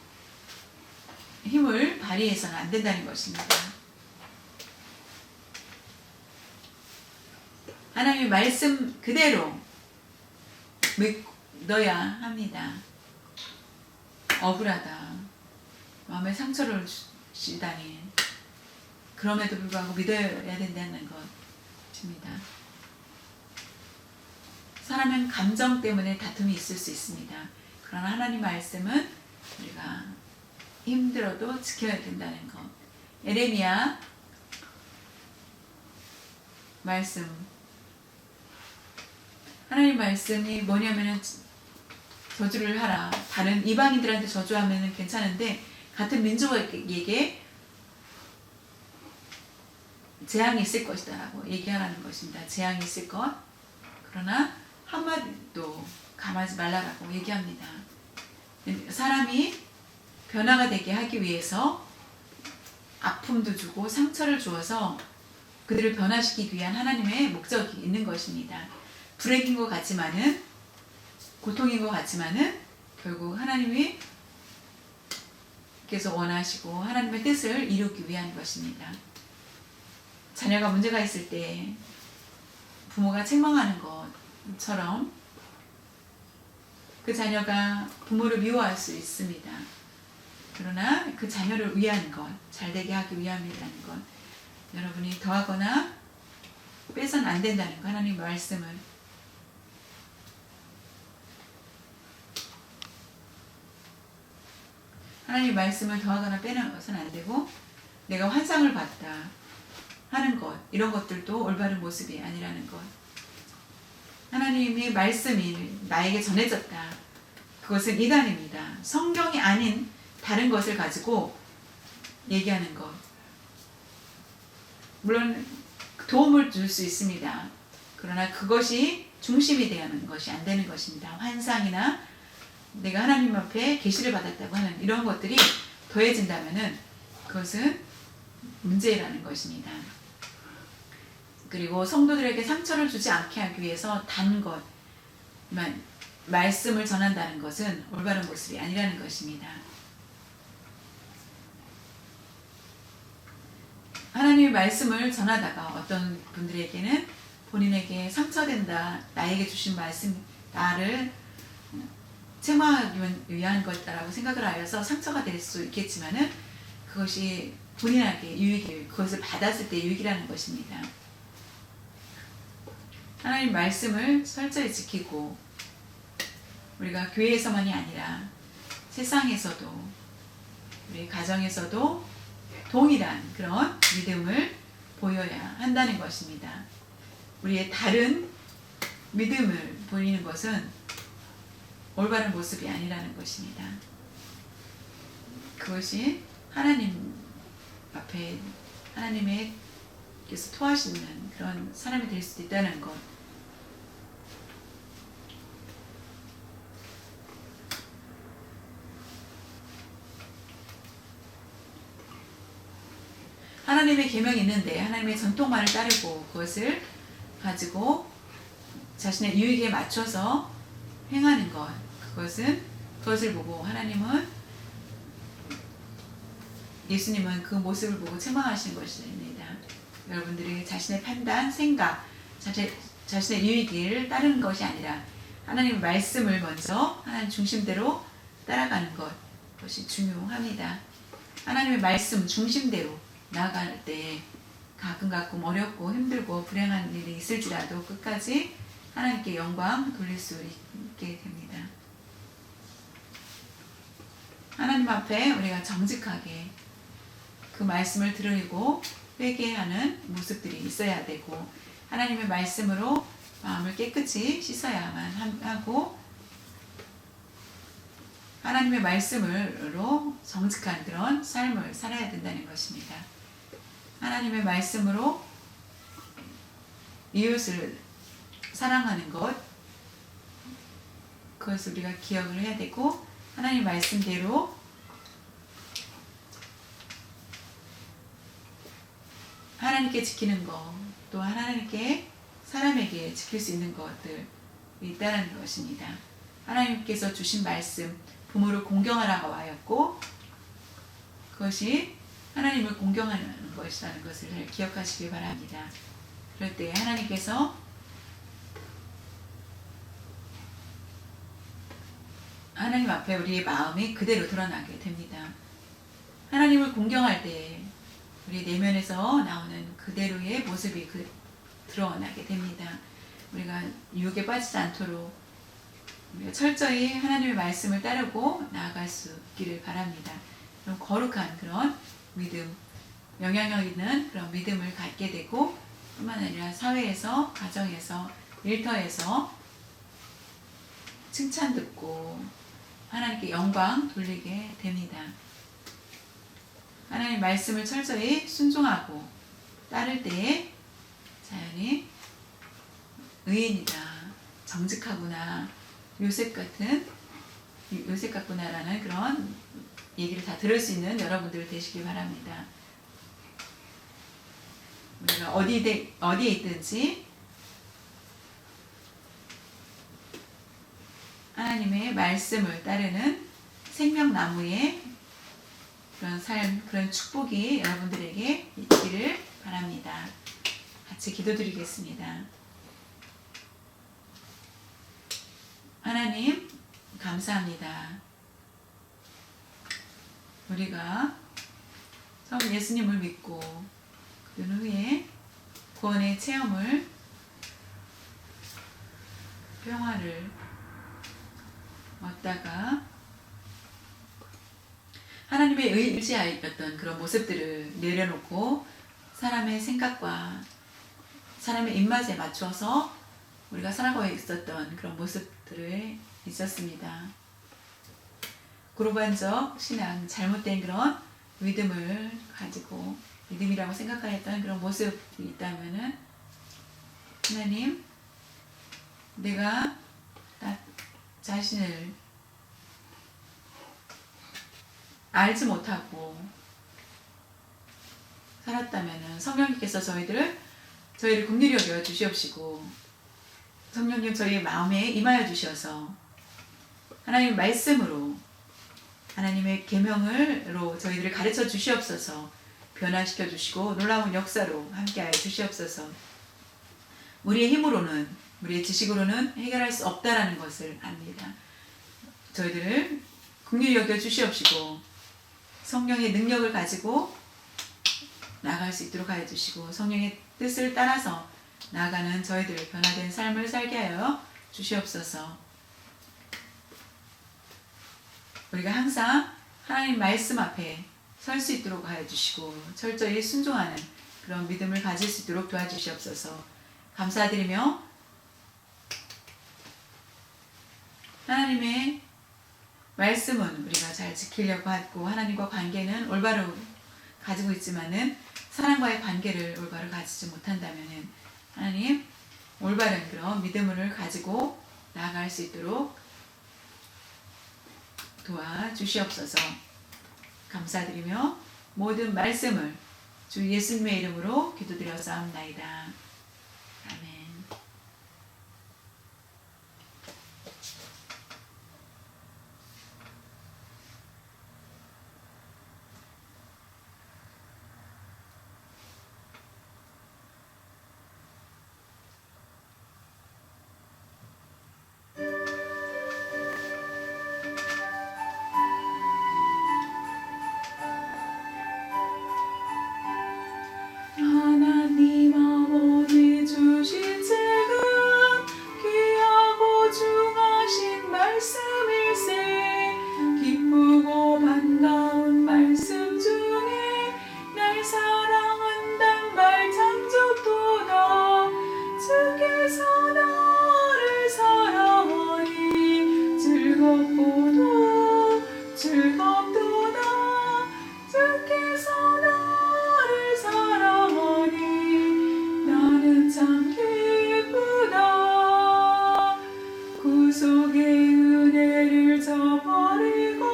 힘을 발휘해서는 안 된다는 것입니다. 하나님의 말씀 그대로 믿어야 합니다. 억울하다. 마음에 상처를 주시다니. 그럼에도 불구하고 믿어야 된다는 것입니다. 사람은 감정 때문에 다툼이 있을 수 있습니다. 그러나 하나님 말씀은 우리가 힘들어도 지켜야 된다는 것. 에레미야 말씀. 하나님 말씀이 뭐냐면은 저주를 하라. 다른 이방인들한테 저주하면 괜찮은데 같은 민족에게 재앙이 있을 것이다 라고 얘기하라는 것입니다. 재앙이 있을 것. 그러나 한마디도 감하지 말라라고 얘기합니다. 사람이 변화가 되게 하기 위해서 아픔도 주고 상처를 주어서 그들을 변화시키기 위한 하나님의 목적이 있는 것입니다. 불행인 것 같지만은, 고통인 것 같지만은 결국 하나님이 계속 원하시고 하나님의 뜻을 이루기 위한 것입니다. 자녀가 문제가 있을 때 부모가 책망하는 것처럼 그 자녀가 부모를 미워할 수 있습니다. 그러나 그 자녀를 위한 것, 잘되게 하기 위함이라는 것, 여러분이 더하거나 빼서는 안 된다는 것, 하나님 말씀을. 하나님 말씀을 더하거나 빼는 것은 안 되고, 내가 환상을 봤다 하는 것, 이런 것들도 올바른 모습이 아니라는 것. 하나님의 말씀이 나에게 전해졌다. 그것은 이단입니다. 성경이 아닌 다른 것을 가지고 얘기하는 것. 물론 도움을 줄 수 있습니다. 그러나 그것이 중심이 되는 것이 안 되는 것입니다. 환상이나 내가 하나님 앞에 계시를 받았다고 하는 이런 것들이 더해진다면은 그것은 문제라는 것입니다. 그리고 성도들에게 상처를 주지 않게 하기 위해서 단 것, 말씀을 전한다는 것은 올바른 모습이 아니라는 것입니다. 하나님의 말씀을 전하다가 어떤 분들에게는 본인에게 상처된다, 나에게 주신 말씀, 나를 책망하기 위한 것이라고 생각을 하여서 상처가 될 수 있겠지만은 그것이 본인에게 유익이, 그것을 받았을 때 유익이라는 것입니다. 하나님 말씀을 철저히 지키고 우리가 교회에서만이 아니라 세상에서도 우리 가정에서도 동일한 그런 믿음을 보여야 한다는 것입니다. 우리의 다른 믿음을 보이는 것은 올바른 모습이 아니라는 것입니다. 그것이 하나님 앞에 하나님께서 토하시는 그런 사람이 될 수도 있다는 것. 하나님의 계명이 있는데 하나님의 전통만을 따르고 그것을 가지고 자신의 유익에 맞춰서 행하는 것, 그것을 보고 예수님은 그 모습을 보고 책망하시는 것입니다. 여러분들이 자신의 판단, 생각, 자신의 유익을 따르는 것이 아니라 하나님의 말씀을 먼저 하나님 중심대로 따라가는 것, 그것이 중요합니다. 하나님의 말씀 중심대로 나아갈 때 가끔 어렵고 힘들고 불행한 일이 있을지라도 끝까지 하나님께 영광 돌릴 수 있게 됩니다. 하나님 앞에 우리가 정직하게 그 말씀을 들으려고 회개하는 모습들이 있어야 되고 하나님의 말씀으로 마음을 깨끗이 씻어야만 하고 하나님의 말씀으로 정직한 그런 삶을 살아야 된다는 것입니다. 하나님의 말씀으로 이웃을 사랑하는 것, 그것을 우리가 기억을 해야 되고 하나님 말씀대로 하나님께 지키는 것, 또 하나님께 사람에게 지킬 수 있는 것들이 있다는 것입니다. 하나님께서 주신 말씀, 부모를 공경하라고 하였고 그것이 하나님을 공경하는 것이라는 것을 기억하시기 바랍니다. 그럴 때 하나님께서 하나님 앞에 우리의 마음이 그대로 드러나게 됩니다. 하나님을 공경할 때 우리 내면에서 나오는 그대로의 모습이 드러나게 됩니다. 우리가 유혹에 빠지지 않도록 우리가 철저히 하나님의 말씀을 따르고 나아갈 수 있기를 바랍니다. 그럼 거룩한 그런 믿음, 영향력 있는 그런 믿음을 갖게 되고 뿐만 아니라 사회에서, 가정에서, 일터에서 칭찬 듣고 하나님께 영광 돌리게 됩니다. 하나님 말씀을 철저히 순종하고 따를 때에 자연히 의인이다, 정직하구나, 요셉 같구나라는 그런 얘기를 다 들을 수 있는 여러분들 되시기 바랍니다. 우리가 어디에 있든지 하나님의 말씀을 따르는 생명나무의 그런 삶, 그런 축복이 여러분들에게 있기를 바랍니다. 같이 기도드리겠습니다. 하나님, 감사합니다. 우리가 처음 예수님을 믿고 그 후에 구원의 체험을, 평화를 얻다가 하나님의 의지하였던 그런 모습들을 내려놓고 사람의 생각과 사람의 입맛에 맞춰서 우리가 살아가고 있었던 그런 모습들이 있었습니다. 고루반적 신앙, 잘못된 그런 믿음을 가지고 믿음이라고 생각하였던 그런 모습이 있다면은 하나님, 내가 나 자신을 알지 못하고 살았다면은 성령님께서 저희를 긍휼히 여겨 주시옵시고 성령님 저희의 마음에 임하여 주셔서 하나님의 말씀으로 하나님의 계명으로 저희들을 가르쳐 주시옵소서. 변화시켜 주시고 놀라운 역사로 함께하여 주시옵소서. 우리의 힘으로는 우리의 지식으로는 해결할 수 없다라는 것을 압니다. 저희들을 긍휼히 여겨 주시옵시고 성령의 능력을 가지고 나아갈 수 있도록 하여 주시고 성령의 뜻을 따라서 나아가는 저희들 변화된 삶을 살게 하여 주시옵소서. 우리가 항상 하나님 말씀 앞에 설 수 있도록 하여 주시고 철저히 순종하는 그런 믿음을 가질 수 있도록 도와주시옵소서. 감사드리며 하나님의 말씀은 우리가 잘 지키려고 하고 하나님과 관계는 올바로 가지고 있지만은 사람과의 관계를 올바로 가지지 못한다면은 하나님 올바른 그런 믿음을 가지고 나아갈 수 있도록 도와주시옵소서. 감사드리며 모든 말씀을 주 예수님의 이름으로 기도드렸사옵나이다. 아멘.
하나님 아버지 주신 책은 귀하고 중하신 말씀일세. 기쁘고 반가운 말씀 중에 날 사랑한단 말 참 좋도다. 주께서 나를 사랑하니 즐겁고도 즐겁도다. 주께서 나를 사랑하니 나는 참 기쁘다. 구속의 은혜를 저버리고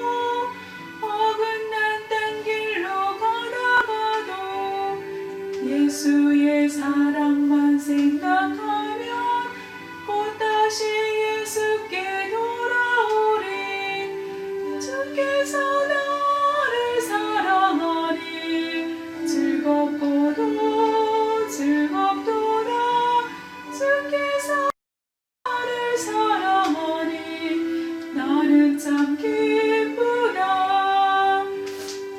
어긋난 딴 길로 가다가도 예수의 사랑만 생각하면 곧 다시 예수께 돌아오리. 주께서 나를 사랑하니 즐겁고도 즐겁도다. 주께서 나를 사랑하니 나는 참 기쁘다.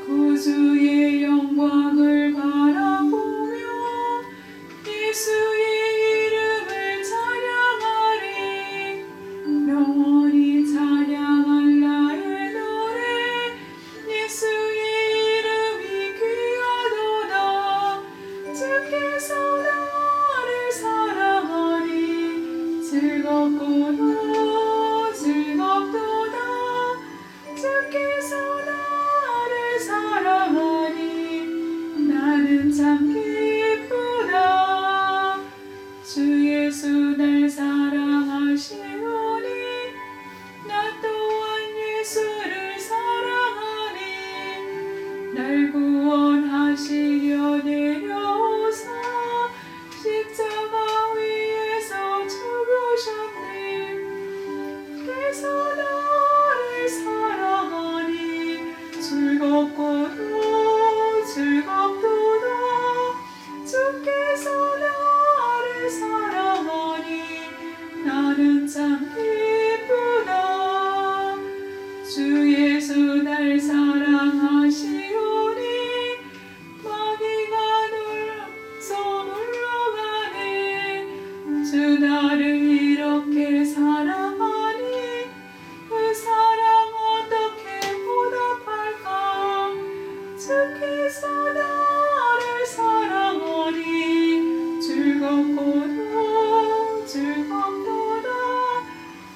구주의 영광을 바라보며 예수의 이름을 찬양하리. 영원히 찬양할 나의 노래. 예수의 이름이 귀하도다. 주께서 나를 사랑하니 즐겁고도 즐겁도다. 주께서 나를 사랑하니 나는 참 기쁘다. 주 예수 날 사랑하시오니 나 또한 예수를 사랑하니. 날 구원하시려 내려오사 십자가 위에서 죽으셨네. 주께서 나를 사랑하니 즐겁고도 즐겁도다. 주께서 나를 사랑하니 나는 참 기쁘다. 주 예수 날 사랑하시오니 마귀가 놀라서 물러가네. 주 나를 이렇게 사랑하니 그 사랑 어떻게 보답할까. 주께서 나를 사랑하니 즐겁고도 즐겁도다.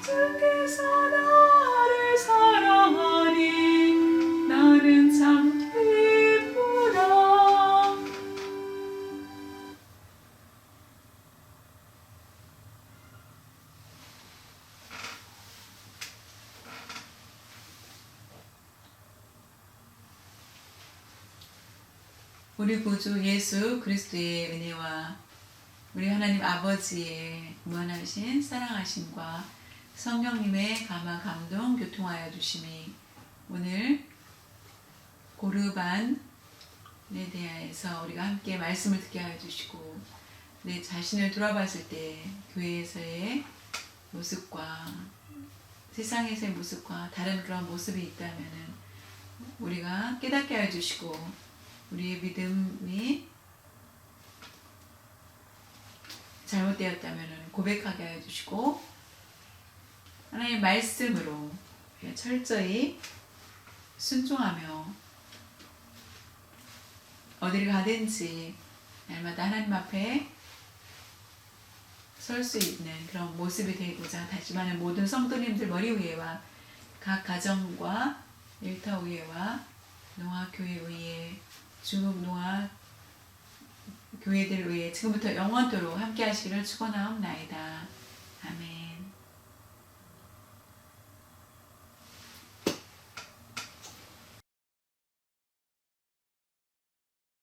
주께서 나를 사랑하니 나는 참 기쁘다.
우리 구주 예수 그리스도의 은혜와 우리 하나님 아버지의 무한하신 사랑하심과 성령님의 감화 감동 교통하여 주심이 오늘 고르반에 대하여서 우리가 함께 말씀을 듣게 하여 주시고 내 자신을 돌아봤을 때 교회에서의 모습과 세상에서의 모습과 다른 그런 모습이 있다면은 우리가 깨닫게 하여 주시고 우리의 믿음이 잘못되었다면 고백하게 하여 주시고 하나님의 말씀으로 철저히 순종하며 어디를 가든지 날마다 하나님 앞에 설 수 있는 그런 모습이 되고자 다짐하는 모든 성도님들 머리 위에와 각 가정과 일터 위에와 농아교회 위에 중국 농아 교회들 위에 지금부터 영원토록 함께 하시기를 축원하옵나이다. 아멘.